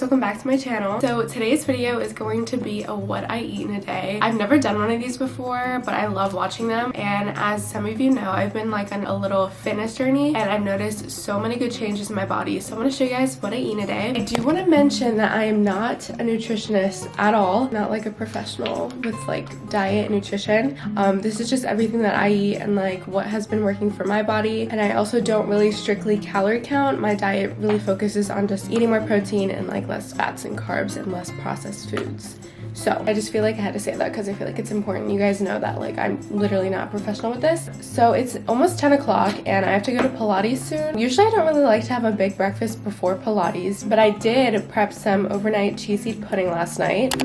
welcome back to my channel. So today's video is going to be a what I eat in a day. I've never done one of these before, but I love watching them, and as some of you know, I've been like on a little fitness journey and I've noticed so many good changes in my body. So I want to show you guys what I eat in a day. I do want to mention that I am not a nutritionist at all, not like a professional with like diet and nutrition. This is just everything that I eat and like what has been working for my body, and I also don't really strictly calorie count. My diet really focuses on just eating more protein and like less fats and carbs and less processed foods. So I just feel like I had to say that because I feel like it's important. You guys know that like I'm literally not a professional with this. So it's almost 10 o'clock and I have to go to Pilates soon. Usually I don't really like to have a big breakfast before Pilates, but I did prep some overnight chia seed pudding last night.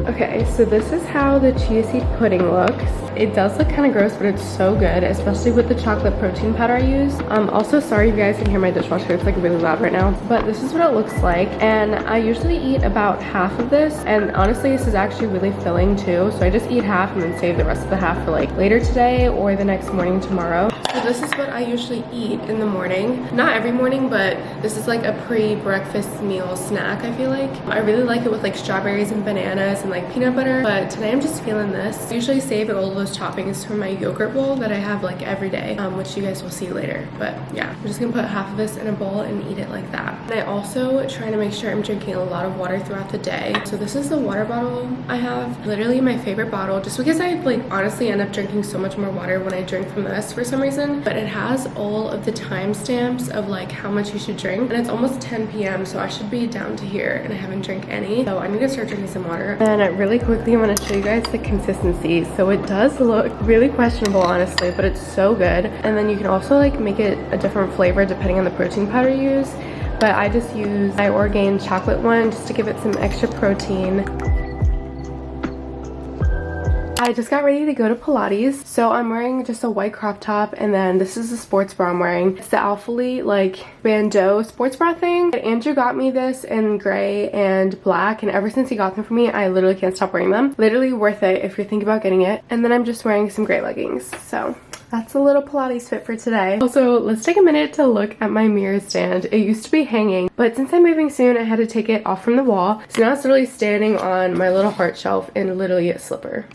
Okay, so this is how the chia seed pudding looks. It does look kind of gross, but it's so good, especially with the chocolate protein powder I use. Also sorry you guys can hear my dishwasher, it's like really loud right now, but this is what it looks like. And I usually eat about half of this, and honestly this is actually really filling too, so I just eat half and then save the rest of the half for like later today or the next morning tomorrow. So this is what I usually eat in the morning. Not every morning, but this is like a pre-breakfast meal snack, I feel like. I really like it with like strawberries and bananas and like peanut butter, but today I'm just feeling this. I usually save all of those toppings from my yogurt bowl that I have like every day, which you guys will see later. But yeah, I'm just gonna put half of this in a bowl and eat it like that. And I also try to make sure I'm drinking a lot of water throughout the day. So this is the water bottle I have. Literally my favorite bottle, just because I like honestly end up drinking so much more water when I drink from this for some reason. But it has all of the timestamps of like how much you should drink, and it's almost 10 p.m. so I should be down to here and I haven't drank any. So I need to start drinking some water. And really quickly I'm going to show you guys the consistency. So it does look really questionable honestly, but it's so good. And then you can also like make it a different flavor depending on the protein powder you use, but I just use my Orgain chocolate one just to give it some extra protein. I just got ready to go to Pilates, so I'm wearing just a white crop top, and then this is the sports bra I'm wearing. It's the Alphalete like bandeau sports bra thing. Andrew got me this in gray and black, and ever since he got them for me I literally can't stop wearing them. Literally worth it if you're thinking about getting it. And then I'm just wearing some gray leggings. So that's a little Pilates fit for today. Also, let's take a minute to look at my mirror stand. It used to be hanging, but since I'm moving soon, I had to take it off from the wall. So now it's literally standing on my little heart shelf in literally a slipper.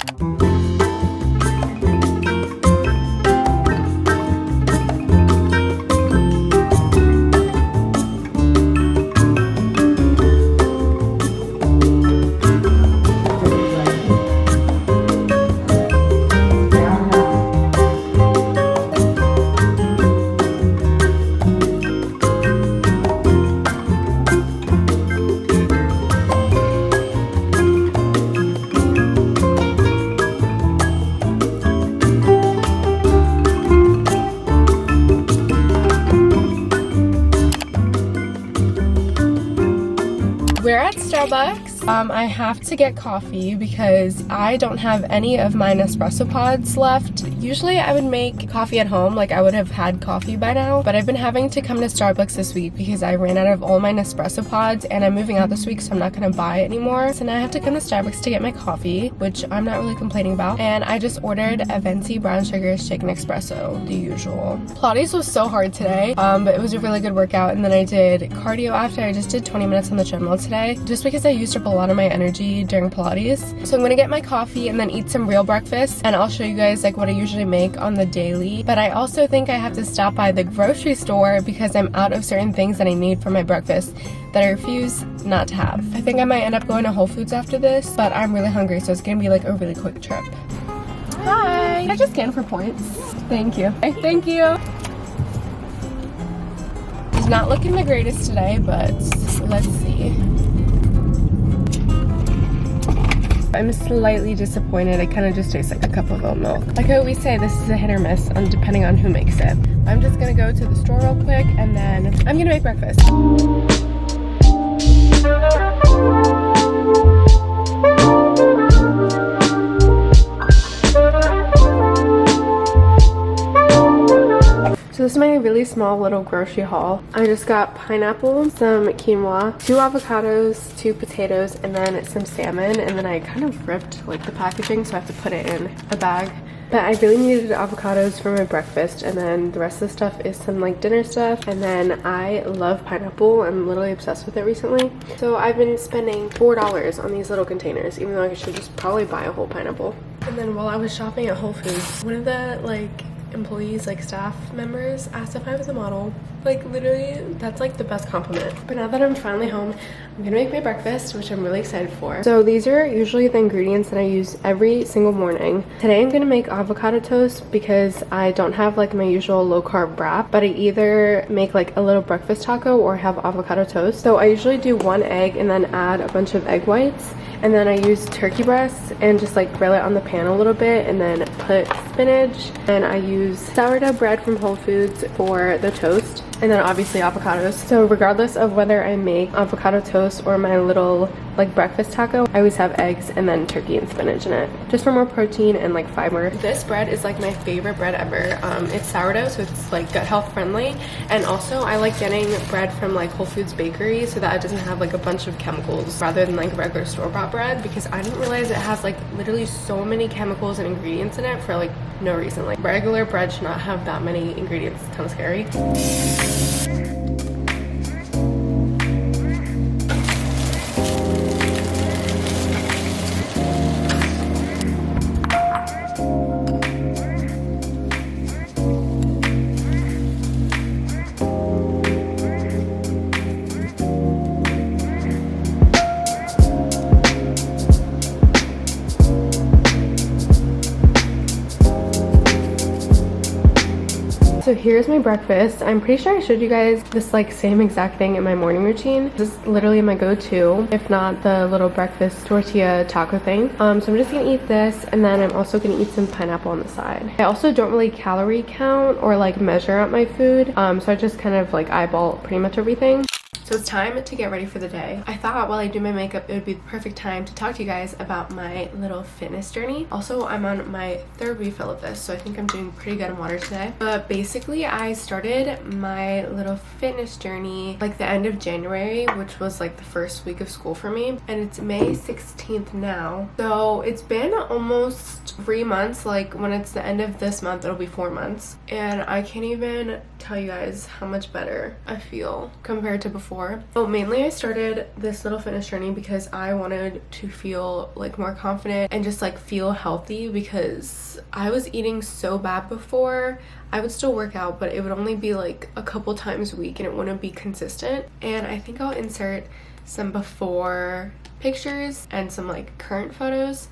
We're at Starbucks. I have to get coffee because I don't have any of my Nespresso pods left. Usually I would make coffee at home, like I would have had coffee by now, but I've been having to come to Starbucks this week because I ran out of all my Nespresso pods and I'm moving out this week, so I'm not gonna buy it anymore. So now I have to come to Starbucks to get my coffee, which I'm not really complaining about. And I just ordered a venti brown sugar shaken espresso, the usual. Pilates was so hard today, but it was a really good workout. And then I did cardio after. I just did 20 minutes on the treadmill today, just because I used up a lot of my energy during Pilates. So I'm gonna get my coffee and then eat some real breakfast, and I'll show you guys like what I usually make on the daily. But I also think I have to stop by the grocery store because I'm out of certain things that I need for my breakfast that I refuse not to have. I think I might end up going to Whole Foods after this, but I'm really hungry, so it's gonna be like a really quick trip. Hi! Can I just scan for points? Thank you. Okay, thank you. It's not looking the greatest today, but let's see. I'm slightly disappointed. It kind of just tastes like a cup of oat milk. Like I always say, this is a hit or miss on depending on who makes it. I'm just gonna go to the store real quick and then I'm gonna make breakfast. So this is my really small little grocery haul. I just got pineapple, some quinoa, 2 avocados, 2 potatoes, and then some salmon. And then I kind of ripped like the packaging, so I have to put it in a bag. But I really needed avocados for my breakfast, and then the rest of the stuff is some like dinner stuff. And then I love pineapple. I'm literally obsessed with it recently. So I've been spending $4 on these little containers, even though I should just probably buy a whole pineapple. And then while I was shopping at Whole Foods, one of the employees, like staff members, asked if I was a model. Like literally, that's like the best compliment. But now that I'm finally home, I'm gonna make my breakfast, which I'm really excited for. So these are usually the ingredients that I use every single morning. Today I'm gonna make avocado toast because I don't have like my usual low carb wrap, but I either make like a little breakfast taco or have avocado toast. So I usually do 1 egg and then add a bunch of egg whites, and then I use turkey breasts and just like grill it on the pan a little bit, and then put spinach, and I use sourdough bread from Whole Foods for the toast, and then obviously avocados. So regardless of whether I make avocado toast or my little like breakfast taco, I always have eggs and then turkey and spinach in it, just for more protein and like fiber. This bread is like my favorite bread ever. It's sourdough, so it's like gut health friendly, and also I like getting bread from like Whole Foods bakery so that it doesn't have like a bunch of chemicals rather than like regular store-bought bread, because I didn't realize it has like literally so many chemicals and ingredients in it for like no reason. Like regular bread should not have that many ingredients. It's kind of scary. So here's my breakfast. I'm pretty sure I showed you guys this like same exact thing in my morning routine. This is literally my go-to, if not the little breakfast tortilla taco thing. So I'm just gonna eat this, and then I'm also gonna eat some pineapple on the side. I also don't really calorie count or like measure out my food, so I just kind of like eyeball pretty much everything. So it's time to get ready for the day. I thought while I do my makeup, it would be the perfect time to talk to you guys about my little fitness journey. Also, I'm on my 3rd refill of this, so I think I'm doing pretty good on water today. But basically, I started my little fitness journey like the end of January, which was like the first week of school for me. And it's May 16th now. So it's been almost 3 months. Like when it's the end of this month, it'll be 4 months. And I can't even tell you guys how much better I feel compared to before. So mainly I started this little fitness journey because I wanted to feel like more confident and just like feel healthy, because I was eating so bad before. I would still work out, but it would only be like a couple times a week and it wouldn't be consistent. And I think I'll insert some before pictures and some like current photos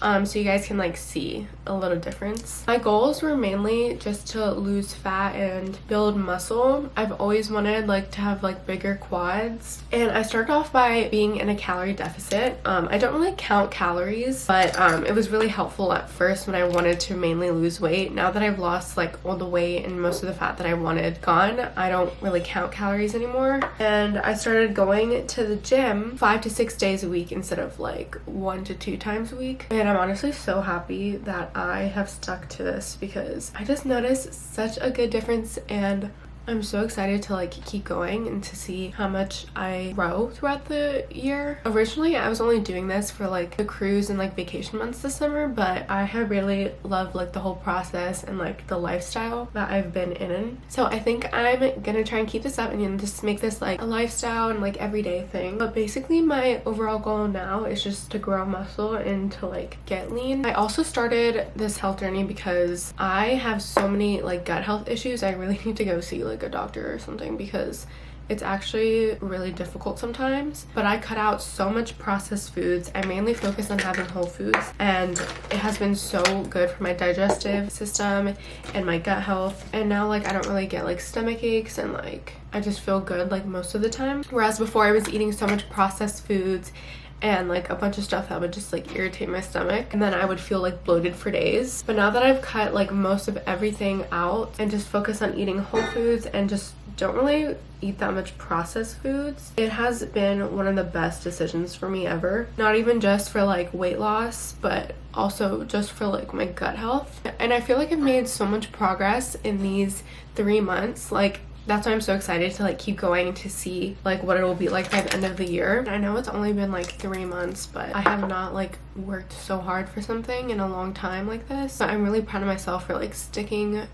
so you guys can like see a little difference. My goals were mainly just to lose fat and build muscle. I've always wanted like to have like bigger quads, and I started off by being in a calorie deficit. I don't really count calories, but it was really helpful at first when I wanted to mainly lose weight. Now that I've lost like all the weight and most of the fat that I wanted gone, I don't really count calories anymore. And I started going to the gym 5 to 6 days a week instead of like 1 to 2 times a week. And I'm honestly so happy that I have stuck to this, because I just noticed such a good difference, and I'm so excited to like keep going and to see how much I grow throughout the year. Originally, I was only doing this for like the cruise and like vacation months this summer, but I have really loved like the whole process and like the lifestyle that I've been in. So I think I'm gonna try and keep this up and just make this like a lifestyle and like everyday thing. But basically my overall goal now is just to grow muscle and to like get lean. I also started this health journey because I have so many like gut health issues. I really need to go see like a doctor or something, because it's actually really difficult sometimes. But I cut out so much processed foods. I mainly focus on having whole foods, and it has been so good for my digestive system and my gut health. And now like I don't really get like stomach aches, and like I just feel good like most of the time. Whereas before I was eating so much processed foods and like a bunch of stuff that would just like irritate my stomach, and then I would feel like bloated for days. But now that I've cut like most of everything out and just focus on eating whole foods and just don't really eat that much processed foods, it has been one of the best decisions for me ever. Not even just for like weight loss, but also just for like my gut health. And I feel like I've made so much progress in these 3 months. Like, that's why I'm so excited to like keep going to see like what it will be like by the end of the year. I know it's only been like 3 months, but I have not like worked so hard for something in a long time like this. But I'm really proud of myself for like sticking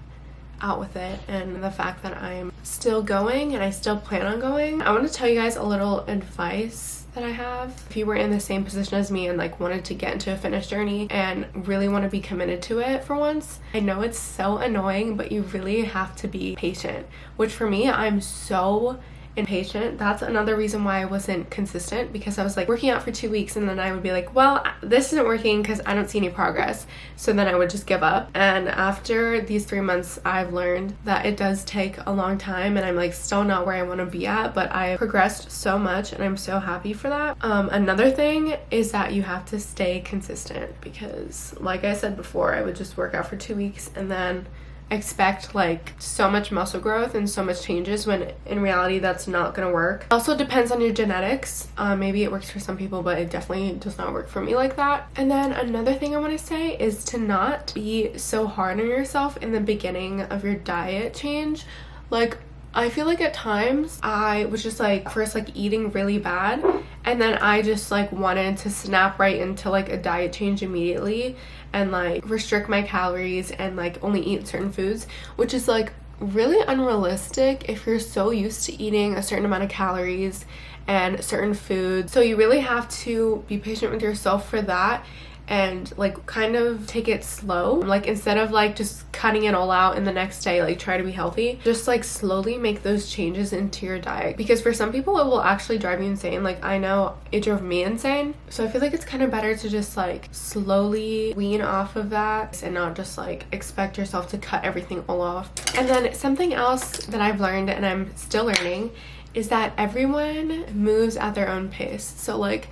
out with it, and the fact that I'm still going and I still plan on going. I want to tell you guys a little advice that I have. If you were in the same position as me and like wanted to get into a fitness journey and really want to be committed to it for once, I know it's so annoying, but you really have to be patient, which for me, I'm so impatient. That's another reason why I wasn't consistent, because I was like working out for 2 weeks and then I would be like, well, this isn't working because I don't see any progress. So then I would just give up. And after these 3 months, I've learned that it does take a long time, and I'm like still not where I want to be at, but I progressed so much and I'm so happy for that. Another thing is that you have to stay consistent, because like I said before, I would just work out for 2 weeks and then expect like so much muscle growth and so much changes, when in reality that's not gonna work. Also depends on your genetics. Maybe it works for some people, but it definitely does not work for me like that. And then another thing I want to say is to not be so hard on yourself in the beginning of your diet change. Like, I feel like at times I was just like first like eating really bad, and then I just like wanted to snap right into like a diet change immediately and like restrict my calories and like only eat certain foods, which is like really unrealistic if you're so used to eating a certain amount of calories and certain foods. So you really have to be patient with yourself for that, and like kind of take it slow. Like, instead of like just cutting it all out in the next day, like try to be healthy, just like slowly make those changes into your diet, because for some people it will actually drive you insane. Like, I know it drove me insane. So I feel like it's kind of better to just like slowly wean off of that and not just like expect yourself to cut everything all off. And then something else that I've learned, and I'm still learning, is that everyone moves at their own pace. So like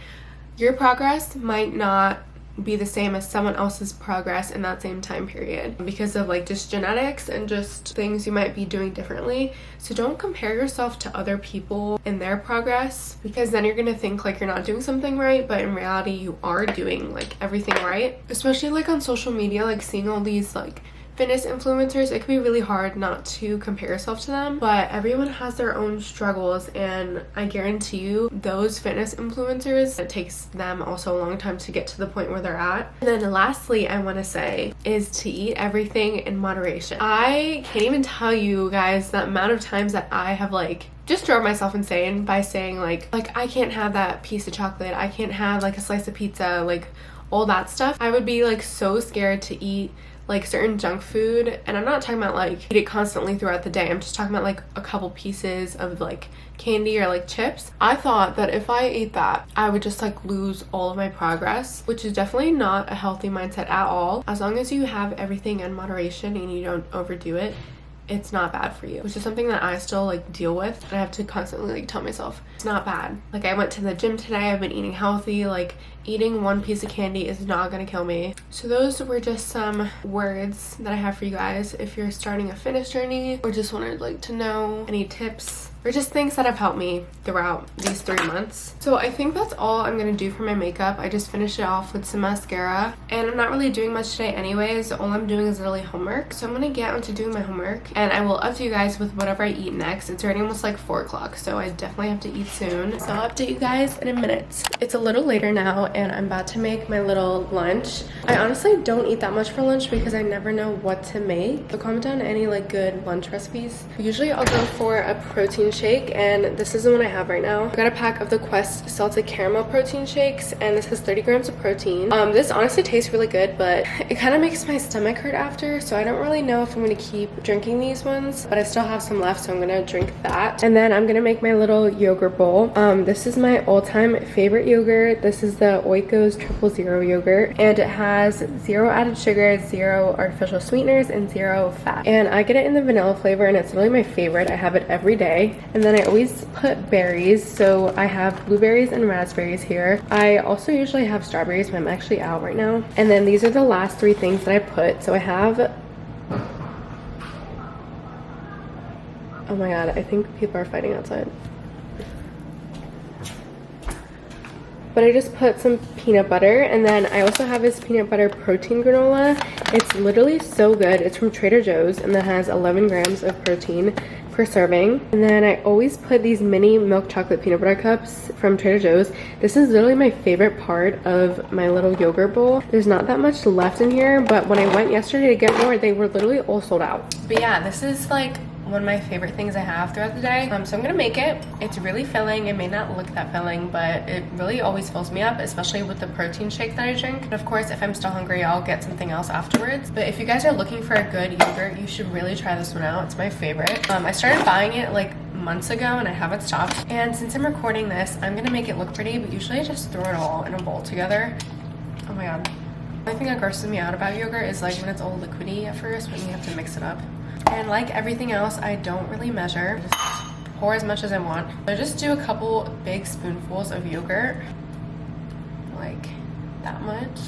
your progress might not be the same as someone else's progress in that same time period, because of like just genetics and just things you might be doing differently. So don't compare yourself to other people and their progress, because then you're gonna think like you're not doing something right, but in reality you are doing like everything right. Especially like on social media, like seeing all these like fitness influencers, it can be really hard not to compare yourself to them, but everyone has their own struggles, and I guarantee you those fitness influencers, it takes them also a long time to get to the point where they're at. And then lastly, I want to say is to eat everything in moderation. I can't even tell you guys the amount of times that I have like just drove myself insane by saying like I can't have that piece of chocolate, I can't have like a slice of pizza, like all that stuff. I would be like so scared to eat like certain junk food, and I'm not talking about like eat it constantly throughout the day. I'm just talking about like a couple pieces of like candy or like chips. I thought that if I ate that, I would just like lose all of my progress, which is definitely not a healthy mindset at all. As long as you have everything in moderation and you don't overdo it, it's not bad for you, which is something that I still like deal with, and I have to constantly like tell myself it's not bad. Like, I went to the gym today, I've been eating healthy, like eating one piece of candy is not gonna kill me. So those were just some words that I have for you guys if you're starting a fitness journey or just wanted like to know any tips or just things that have helped me throughout these 3 months. So I think that's all I'm gonna do for my makeup. I just finished it off with some mascara, and I'm not really doing much today anyways. All I'm doing is really homework. So I'm gonna get onto doing my homework, and I will update you guys with whatever I eat next. It's already almost like 4 o'clock, so I definitely have to eat soon. So I'll update you guys in a minute. It's a little later now, and I'm about to make my little lunch. I honestly don't eat that much for lunch because I never know what to make. So comment down any like good lunch recipes. Usually I'll go for a protein shake, and this is the one I have right now. I got a pack of the Quest salted caramel protein shakes, and this has 30 grams of protein. This honestly tastes really good, but it kind of makes my stomach hurt after, so I don't really know if I'm gonna keep drinking these ones, but I still have some left, so I'm gonna drink that. And then I'm gonna make my little yogurt bowl. This is my all-time favorite yogurt. This is the Oiko's 000 yogurt, and it has 0 added sugar, 0 artificial sweeteners, and 0 fat. And I get it in the vanilla flavor, and it's really my favorite. I have it every day. And then I always put berries, so I have blueberries and raspberries here. I also usually have strawberries, but I'm actually out right now. And then these are the last 3 things that I put. So I have Oh my god, I think people are fighting outside. But I just put some peanut butter, and then I also have this peanut butter protein granola. It's literally so good. It's from Trader Joe's, and that has 11 grams of protein per serving. And then I always put these mini milk chocolate peanut butter cups from Trader Joe's. This is literally my favorite part of my little yogurt bowl. There's not that much left in here, but when I went yesterday to get more, they were literally all sold out. But yeah, this is like one of my favorite things I have throughout the day. So I'm gonna make it. It's really filling. It may not look that filling, but it really always fills me up, especially with the protein shake that I drink. And of course, if I'm still hungry, I'll get something else afterwards. But if you guys are looking for a good yogurt, you should really try this one out. It's my favorite. I started buying it like months ago and I haven't stopped. And since I'm recording this, I'm gonna make it look pretty, but usually I just throw it all in a bowl together. Oh my god. The only thing that grosses me out about yogurt is like when it's all liquidy at first, when you have to mix it up. And like everything else, I don't really measure. Just pour as much as I want. I just do a couple big spoonfuls of yogurt, like that much.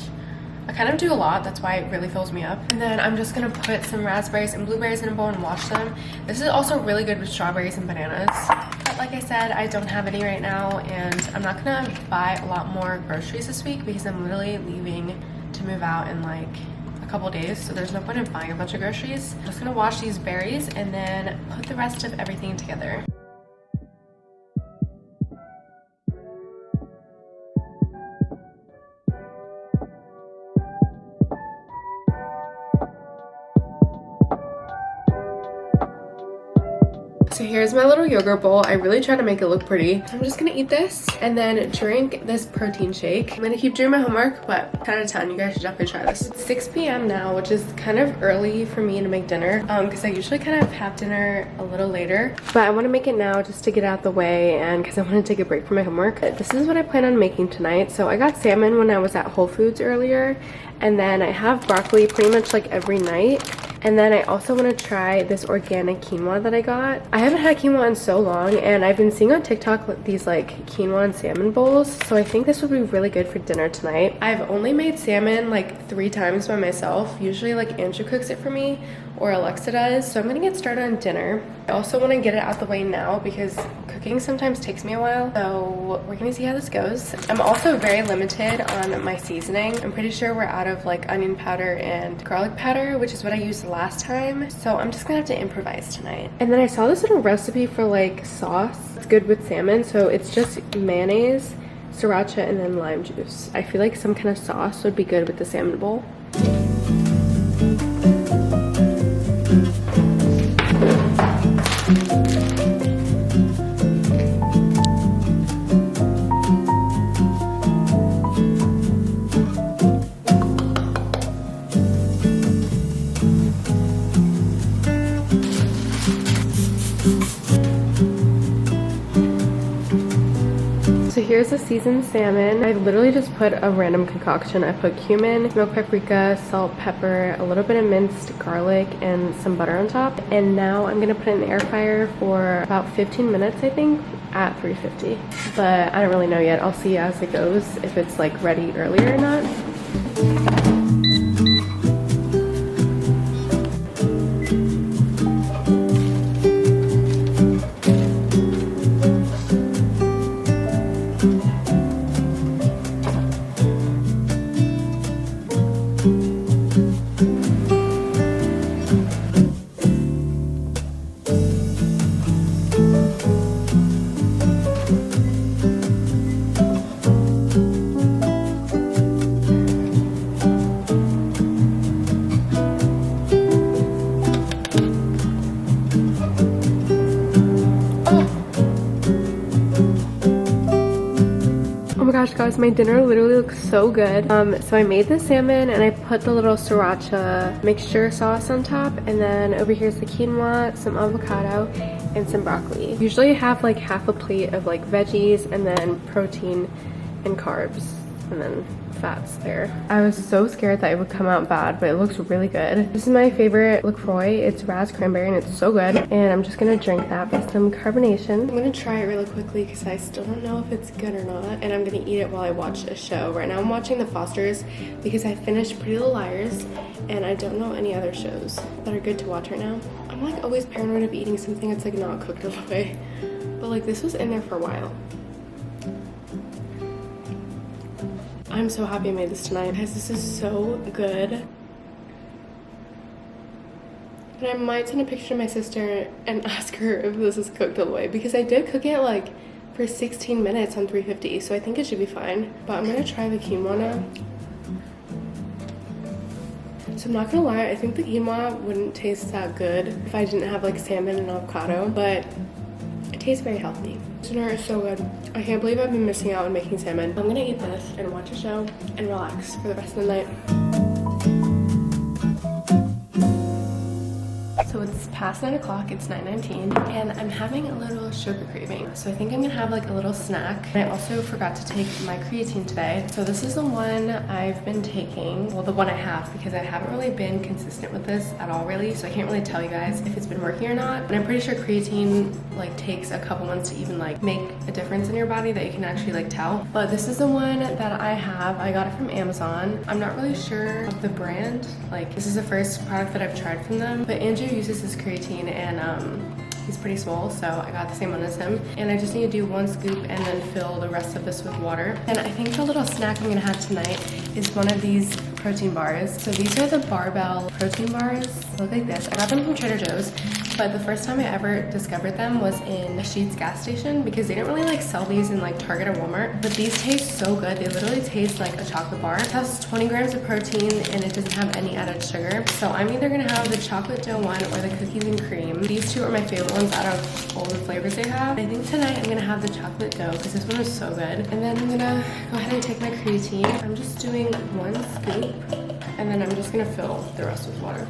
I kind of do a lot, that's why it really fills me up. And then I'm just gonna put some raspberries and blueberries in a bowl and wash them. This is also really good with strawberries and bananas. But like I said, I don't have any right now, and I'm not gonna buy a lot more groceries this week because I'm literally leaving to move out in like a couple days, so there's no point in buying a bunch of groceries. I'm just gonna wash these berries and then put the rest of everything together. So here's my little yogurt bowl. I really try to make it look pretty. I'm just gonna eat this and then drink this protein shake. I'm gonna keep doing my homework, but 10 out of 10, you guys should definitely try this. It's 6 p.m. now, which is kind of early for me to make dinner because I usually kind of have dinner a little later. But I wanna make it now just to get out the way and because I wanna take a break from my homework. This is what I plan on making tonight. So I got salmon when I was at Whole Foods earlier, and then I have broccoli pretty much like every night. And then I also want to try this organic quinoa that I got. I haven't had quinoa in so long, and I've been seeing on TikTok these like quinoa and salmon bowls. So I think this would be really good for dinner tonight. I've only made salmon like 3 times by myself. Usually like Andrew cooks it for me or Alexa does. So I'm gonna get started on dinner. I also want to get it out the way now because cooking sometimes takes me a while. So we're gonna see how this goes. I'm also very limited on my seasoning. I'm pretty sure we're out of like onion powder and garlic powder, which is what I used last time. So I'm just gonna have to improvise tonight. And then I saw this little recipe for like sauce. It's good with salmon. So it's just mayonnaise, sriracha, and then lime juice. I feel like some kind of sauce would be good with the salmon bowl. So here's the seasoned salmon. I literally just put a random concoction. I put cumin, smoked paprika, salt, pepper, a little bit of minced garlic, and some butter on top. And now I'm gonna put it in the air fryer for about 15 minutes, I think, at 350. But I don't really know yet. I'll see as it goes if it's like ready earlier or not. Gosh guys, my dinner literally looks so good. So I made the salmon and I put the little sriracha mixture sauce on top, and then over here's the quinoa, some avocado, and some broccoli. Usually I have like half a plate of like veggies and then protein and carbs. and then fats there. I was so scared that it would come out bad, but it looks really good. This is my favorite LaCroix. It's Raz Cranberry and it's so good. And I'm just gonna drink that with some carbonation. I'm gonna try it really quickly because I still don't know if it's good or not. And I'm gonna eat it while I watch a show. Right now I'm watching The Fosters because I finished Pretty Little Liars and I don't know any other shows that are good to watch right now. I'm like always paranoid of eating something that's like not cooked all the way. But like this was in there for a while. I'm so happy I made this tonight. Guys, this is so good. And I might send a picture to my sister and ask her if this is cooked all the way because I did cook it like for 16 minutes on 350, so I think it should be fine. But I'm gonna try the quinoa now. So I'm not gonna lie, I think the quinoa wouldn't taste that good if I didn't have like salmon and avocado, but it tastes very healthy. This dinner is so good. I can't believe I've been missing out on making salmon. I'm gonna eat this and watch a show and relax for the rest of the night. So it's past 9 o'clock, it's 9:19, and I'm having a little sugar craving. So I think I'm gonna have like a little snack. I also forgot to take my creatine today. So this is the one I've been taking, well the one I have, because I haven't really been consistent with this at all really, so I can't really tell you guys if it's been working or not. And I'm pretty sure creatine like takes a couple months to even like make a difference in your body that you can actually like tell. But this is the one that I have. I got it from Amazon. I'm not really sure of the brand. Like this is the first product that I've tried from them, but Andrew uses this creatine and he's pretty swole, so I got the same one as him. And I just need to do 1 scoop and then fill the rest of this with water. And I think the little snack I'm gonna have tonight is one of these protein bars. So these are the barbell protein bars. They look like this. I got them from Trader Joe's, but the first time I ever discovered them was in Sheetz gas station because they didn't really like sell these in like Target or Walmart. But these taste so good. They literally taste like a chocolate bar. It has 20 grams of protein and it doesn't have any added sugar. So I'm either gonna have the chocolate dough one or the cookies and cream. These two are my favorite ones out of all the flavors they have. I think tonight I'm gonna have the chocolate dough because this one is so good. And then I'm gonna go ahead and take my creatine. I'm just doing 1 scoop and then I'm just gonna fill the rest with water.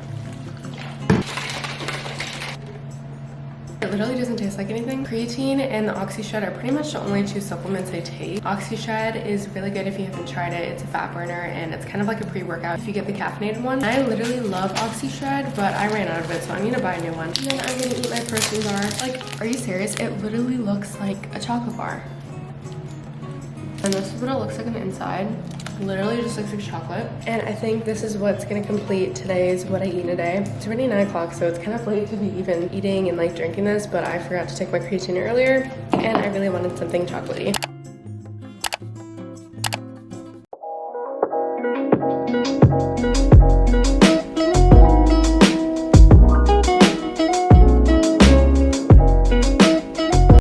It literally doesn't taste like anything. Creatine and the OxyShred are pretty much the only 2 supplements I take. OxyShred is really good if you haven't tried it. It's a fat burner and it's kind of like a pre-workout if you get the caffeinated one. I literally love OxyShred, but I ran out of it, so I'm gonna buy a new one. And then I'm gonna eat my protein bar. Like, are you serious? It literally looks like a chocolate bar. And this is what it looks like on the inside. Literally just looks like chocolate. And I think this is what's gonna complete today's what I eat in a day. It's already 9 o'clock, so it's kind of late to be even eating and like drinking this, but I forgot to take my creatine earlier and I really wanted something chocolatey.